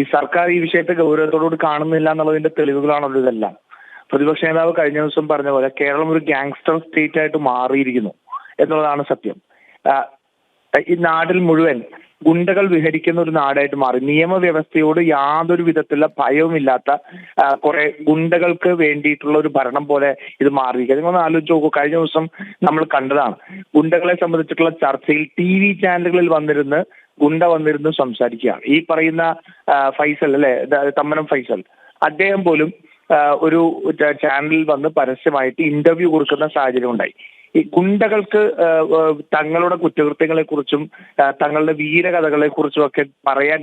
ഈ സർക്കാർ ഈ വിഷയത്തെ ഗൗരവത്തോടുകൂടി കാണുന്നില്ല എന്നുള്ളതിന്റെ തെളിവുകളാണല്ലോ ഇതെല്ലാം. പ്രതിപക്ഷ നേതാവ് കഴിഞ്ഞ ദിവസം പറഞ്ഞ പോലെ കേരളം ഒരു ഗാങ്സ്റ്റർ സ്റ്റേറ്റ് ആയിട്ട് മാറിയിരിക്കുന്നു എന്നുള്ളതാണ് സത്യം. ഈ നാട്ടിൽ മുഴുവൻ ഗുണ്ടകൾ വിഹരിക്കുന്ന ഒരു നാടായിട്ട് മാറി. നിയമവ്യവസ്ഥയോട് യാതൊരു വിധത്തിലുള്ള ഭയവുമില്ലാത്ത കുറെ ഗുണ്ടകൾക്ക് വേണ്ടിയിട്ടുള്ള ഒരു ഭരണം പോലെ ഇത് മാറിയിരിക്കുക. നിങ്ങളൊന്ന് ആലോചിച്ച് നോക്കൂ, കഴിഞ്ഞ ദിവസം നമ്മൾ കണ്ടതാണ് ഗുണ്ടകളെ സംബന്ധിച്ചിട്ടുള്ള ചർച്ചയിൽ TV ചാനലുകളിൽ ഗുണ്ട വന്നിരുന്ന് സംസാരിക്കുകയാണ്. ഈ പറയുന്ന ഫൈസൽ അല്ലെ, തമ്മനം ഫൈസൽ, അദ്ദേഹം പോലും ഒരു ചാനലിൽ വന്ന് പരസ്യമായിട്ട് ഇന്റർവ്യൂ കൊടുക്കുന്ന സാഹചര്യം ഉണ്ടായി. ഈ ഗുണ്ടകൾക്ക് തങ്ങളുടെ കുറ്റകൃത്യങ്ങളെ കുറിച്ചും തങ്ങളുടെ വീരകഥകളെ കുറിച്ചും ഒക്കെ പറയാൻ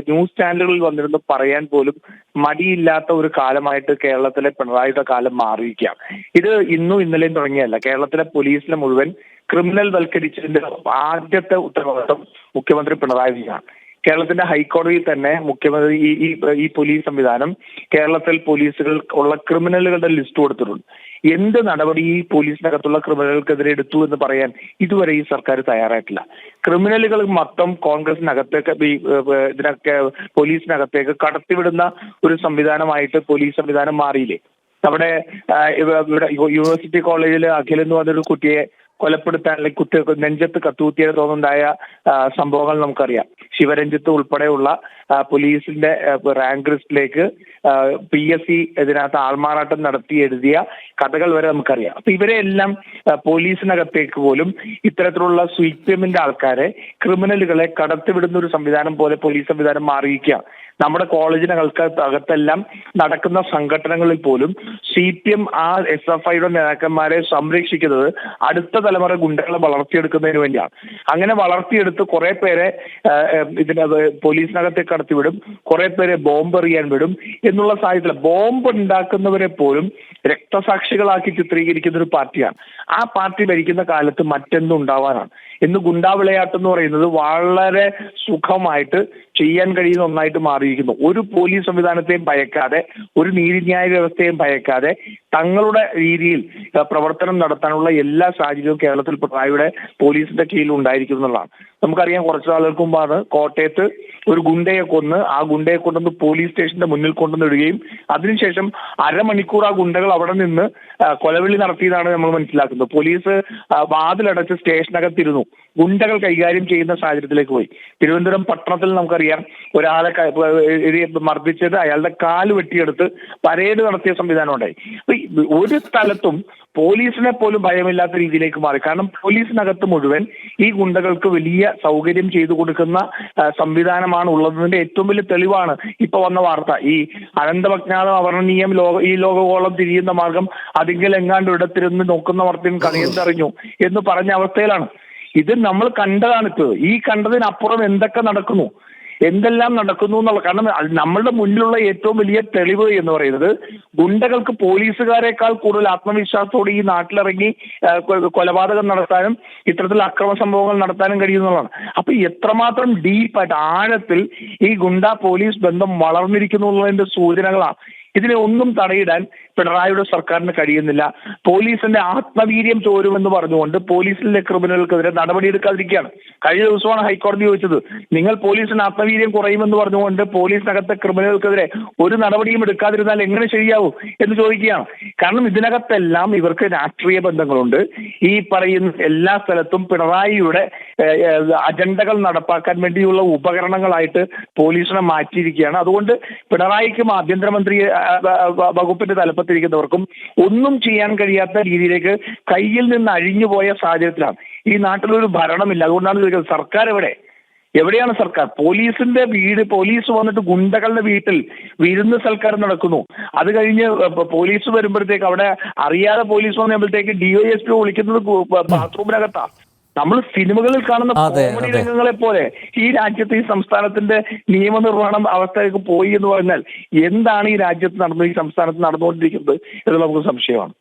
ന്യൂസ് ചാനലുകളിൽ വന്നിരുന്ന് പറയാൻ പോലും മടിയില്ലാത്ത ഒരു കാലമായിട്ട് കേരളത്തിലെ പിണറായിയുടെ കാലം മാറിയിരിക്കുകയാണ്. ഇത് ഇന്നും ഇന്നലെയും തുടങ്ങിയല്ല. കേരളത്തിലെ പോലീസിനെ മുഴുവൻ ക്രിമിനൽ വൽക്കരിച്ചതിന്റെ ആദ്യത്തെ ഉത്തരവാദിത്വം മുഖ്യമന്ത്രി പിണറായി വിജയനാണ്. കേരളത്തിന്റെ ഹൈക്കോടതിയിൽ തന്നെ മുഖ്യമന്ത്രി ഈ പോലീസ് സംവിധാനം കേരളത്തിൽ പോലീസുകൾ ഉള്ള ക്രിമിനലുകളുടെ ലിസ്റ്റ് കൊടുത്തിട്ടുണ്ട്. എന്ത് നടപടി ഈ പോലീസിനകത്തുള്ള ക്രിമിനലുകൾക്കെതിരെ എടുത്തു എന്ന് പറയാൻ ഇതുവരെ ഈ സർക്കാർ തയ്യാറായിട്ടില്ല. ക്രിമിനലുകൾ മൊത്തം കോൺഗ്രസിനകത്തേക്ക് ഇതിനൊക്കെ പോലീസിനകത്തേക്ക് കടത്തിവിടുന്ന ഒരു സംവിധാനമായിട്ട് പോലീസ് സംവിധാനം മാറിയില്ലേ. അവിടെ ഇവിടെ യൂണിവേഴ്സിറ്റി കോളേജിൽ അഖിൽ എന്ന് പറഞ്ഞൊരു കുട്ടിയെ കൊലപ്പെടുത്താൻ അല്ലെങ്കിൽ നെഞ്ചത്ത് കത്തുകുത്തിയെ തോന്നുണ്ടായ സംഭവങ്ങൾ നമുക്കറിയാം. ശിവരഞ്ജിത്ത് ഉൾപ്പെടെയുള്ള പോലീസിന്റെ റാങ്ക് ലിസ്റ്റിലേക്ക് PSC ഇതിനകത്ത് ആൾമാറാട്ടം നടത്തി എഴുതിയ കഥകൾ വരെ നമുക്കറിയാം. അപ്പൊ ഇവരെല്ലാം പോലീസിനകത്തേക്ക് പോലും ഇത്തരത്തിലുള്ള CPM-ന്റെ ആൾക്കാരെ, ക്രിമിനലുകളെ കടത്തിവിടുന്ന ഒരു സംവിധാനം പോലെ പോലീസ് സംവിധാനം മാറിയിരിക്കുക. നമ്മുടെ കോളേജിനകത്തെല്ലാം നടക്കുന്ന സംഘടനകളിൽ പോലും CPM ആ SFIയുടെ നേതാക്കന്മാരെ സംരക്ഷിക്കുന്നത് അടുത്ത തലമുറ ഗുണ്ടകളെ വളർത്തിയെടുക്കുന്നതിന് വേണ്ടിയാണ്. അങ്ങനെ വളർത്തിയെടുത്ത് കുറെ പേരെ പോലീസിനകത്തേക്ക് കടത്തിവിടും, കുറെ പേരെ ബോംബ് എറിയാൻ വിടും എന്നുള്ള സാഹചര്യത്തിൽ ബോംബ് ഉണ്ടാക്കുന്നവരെ പോലും രക്തസാക്ഷികളാക്കി ചിത്രീകരിക്കുന്ന ഒരു പാർട്ടിയാണ്. ആ പാർട്ടി ഭരിക്കുന്ന കാലത്ത് മറ്റെന്തും ഉണ്ടാവാനാണ്. ഇന്ന് ഗുണ്ടാ വിളയാട്ട് എന്ന് പറയുന്നത് വളരെ സുഖമായിട്ട് ചെയ്യാൻ കഴിയുന്ന ഒന്നായിട്ട് മാറിയിരിക്കുന്നു. ഒരു പോലീസ് സംവിധാനത്തെയും ഭയക്കാതെ, ഒരു നീതിന്യായ വ്യവസ്ഥയെയും ഭയക്കാതെ തങ്ങളുടെ രീതിയിൽ പ്രവർത്തനം നടത്താനുള്ള എല്ലാ സാഹചര്യവും കേരളത്തിൽ പിണറായിയുടെ പോലീസിന്റെ കീഴിൽ ഉണ്ടായിരിക്കും എന്നുള്ളതാണ്. നമുക്കറിയാം, കുറച്ചു നാളുകൾക്ക് മുമ്പാണ് കോട്ടയത്ത് ഒരു ഗുണ്ടയെ കൊന്ന് ആ ഗുണ്ടയെ കൊണ്ടുവന്ന് പോലീസ് സ്റ്റേഷന്റെ മുന്നിൽ കൊണ്ടുവന്നിടുകയും അതിനുശേഷം അരമണിക്കൂർ ആ ഗുണ്ടകൾ അവിടെ നിന്ന് കൊലവിളി നടത്തിയതാണ് നമ്മൾ മനസ്സിലാക്കുന്നത്. പോലീസ് വാതിലടച്ച് സ്റ്റേഷനകത്തിരുന്നു. ഗുണ്ടകൾ കൈകാര്യം ചെയ്യുന്ന സാഹചര്യത്തിലേക്ക് പോയി. തിരുവനന്തപുരം പട്ടണത്തിൽ നമുക്കറിയാം, ഒരാളെ മർദ്ദിച്ചത് അയാളുടെ കാല് വെട്ടിയെടുത്ത് പരേഡ് നടത്തിയ സംവിധാനം ഉണ്ടായി. ഒരു സ്ഥലത്തും പോലീസിനെ പോലും ഭയമില്ലാത്ത രീതിയിലേക്ക് മാറി. കാരണം പോലീസിനകത്ത് മുഴുവൻ ഈ ഗുണ്ടകൾക്ക് വലിയ സൗകര്യം ചെയ്തു കൊടുക്കുന്ന സംവിധാനമാണ് ഉള്ളതിന്റെ ഏറ്റവും വലിയ തെളിവാണ് ഇപ്പൊ വന്ന വാർത്ത. ഈ അനന്തമജ്ഞാതം അവർണ്ണീയം ഈ ലോകഗോളം തിരിയുന്ന മാർഗം അതിങ്കിൽ എങ്ങാണ്ട് ഇടത്തിരുന്ന് നോക്കുന്നവർക്കും കണിയെന്തറിഞ്ഞു എന്ന് പറഞ്ഞ അവസ്ഥയിലാണ്. ഇത് നമ്മൾ കണ്ടതാണിത്. ഈ കണ്ടതിനപ്പുറം എന്തെല്ലാം നടക്കുന്നു എന്നുള്ള, കാരണം നമ്മളുടെ മുന്നിലുള്ള ഏറ്റവും വലിയ തെളിവ് എന്ന് പറയുന്നത് ഗുണ്ടകൾക്ക് പോലീസുകാരെക്കാൾ കൂടുതൽ ആത്മവിശ്വാസത്തോടെ ഈ നാട്ടിലിറങ്ങി കൊലപാതകം നടത്താനും ഇത്തരത്തിലുള്ള അക്രമ സംഭവങ്ങൾ നടത്താനും കഴിയുന്നതാണ്. അപ്പൊ എത്രമാത്രം ഡീപ്പായിട്ട് ആഴത്തിൽ ഈ ഗുണ്ട പോലീസ് ബന്ധം വളർന്നിരിക്കുന്നു എന്നുള്ളതിന്റെ സൂചനകളാണ്. ഇതിനെ ഒന്നും തടയിടാൻ പിണറായിയുടെ സർക്കാരിന് കഴിയുന്നില്ല. പോലീസിന്റെ ആത്മവീര്യം ചോരുമെന്ന് പറഞ്ഞുകൊണ്ട് പോലീസിലെ ക്രിമിനലുകൾക്കെതിരെ നടപടിയെടുക്കാതിരിക്കുകയാണ്. കഴിഞ്ഞ ദിവസമാണ് ഹൈക്കോടതി ചോദിച്ചത്, നിങ്ങൾ പോലീസിന് ആത്മവീര്യം കുറയുമെന്ന് പറഞ്ഞുകൊണ്ട് പോലീസിനകത്തെ ക്രിമിനലുകൾക്കെതിരെ ഒരു നടപടിയും എടുക്കാതിരുന്നാൽ എങ്ങനെ ശരിയാവും എന്ന് ചോദിക്കുകയാണ്. കാരണം ഇതിനകത്തെല്ലാം ഇവർക്ക് രാഷ്ട്രീയ ബന്ധങ്ങളുണ്ട്. ഈ പറയുന്ന എല്ലാ സ്ഥലത്തും പിണറായിയുടെ അജണ്ടകൾ നടപ്പാക്കാൻ വേണ്ടിയുള്ള ഉപകരണങ്ങളായിട്ട് പോലീസിനെ മാറ്റിയിരിക്കുകയാണ്. അതുകൊണ്ട് പിണറായിക്കും ആഭ്യന്തരമന്ത്രി വകുപ്പിന്റെ തലപ്പത്തിരിക്കുന്നവർക്കും ഒന്നും ചെയ്യാൻ കഴിയാത്ത രീതിയിലേക്ക് കയ്യിൽ നിന്ന് അഴിഞ്ഞുപോയ സാഹചര്യത്തിലാണ്. ഈ നാട്ടിലൊരു ഭരണമില്ല. അതുകൊണ്ടാണ് ചോദിക്കുന്നത്, സർക്കാർ എവിടെയാണ് സർക്കാർ? പോലീസിന്റെ പോലീസ് വന്നിട്ട് ഗുണ്ടകളുടെ വീട്ടിൽ വിരുന്ന് സൽക്കാരം നടക്കുന്നു. അത് കഴിഞ്ഞ് പോലീസ് വരുമ്പോഴത്തേക്ക് അവിടെ അറിയാതെ പോലീസ് വന്നപ്പോഴത്തേക്ക് DYSP വിളിക്കുന്നത് ബാത്റൂമിനകത്താണ്. നമ്മൾ സിനിമകളിൽ കാണുന്ന കോമഡി രംഗങ്ങളെ പോലെ ഈ രാജ്യത്ത് ഈ സംസ്ഥാനത്തിന്റെ നിയമനിർവഹണം അവസ്ഥയിലേക്ക് പോയി എന്ന് പറഞ്ഞാൽ എന്താണ് ഈ രാജ്യത്ത് ഈ സംസ്ഥാനത്ത് നടന്നുകൊണ്ടിരിക്കുന്നത് എന്ന് നമുക്ക് സംശയമാണ്.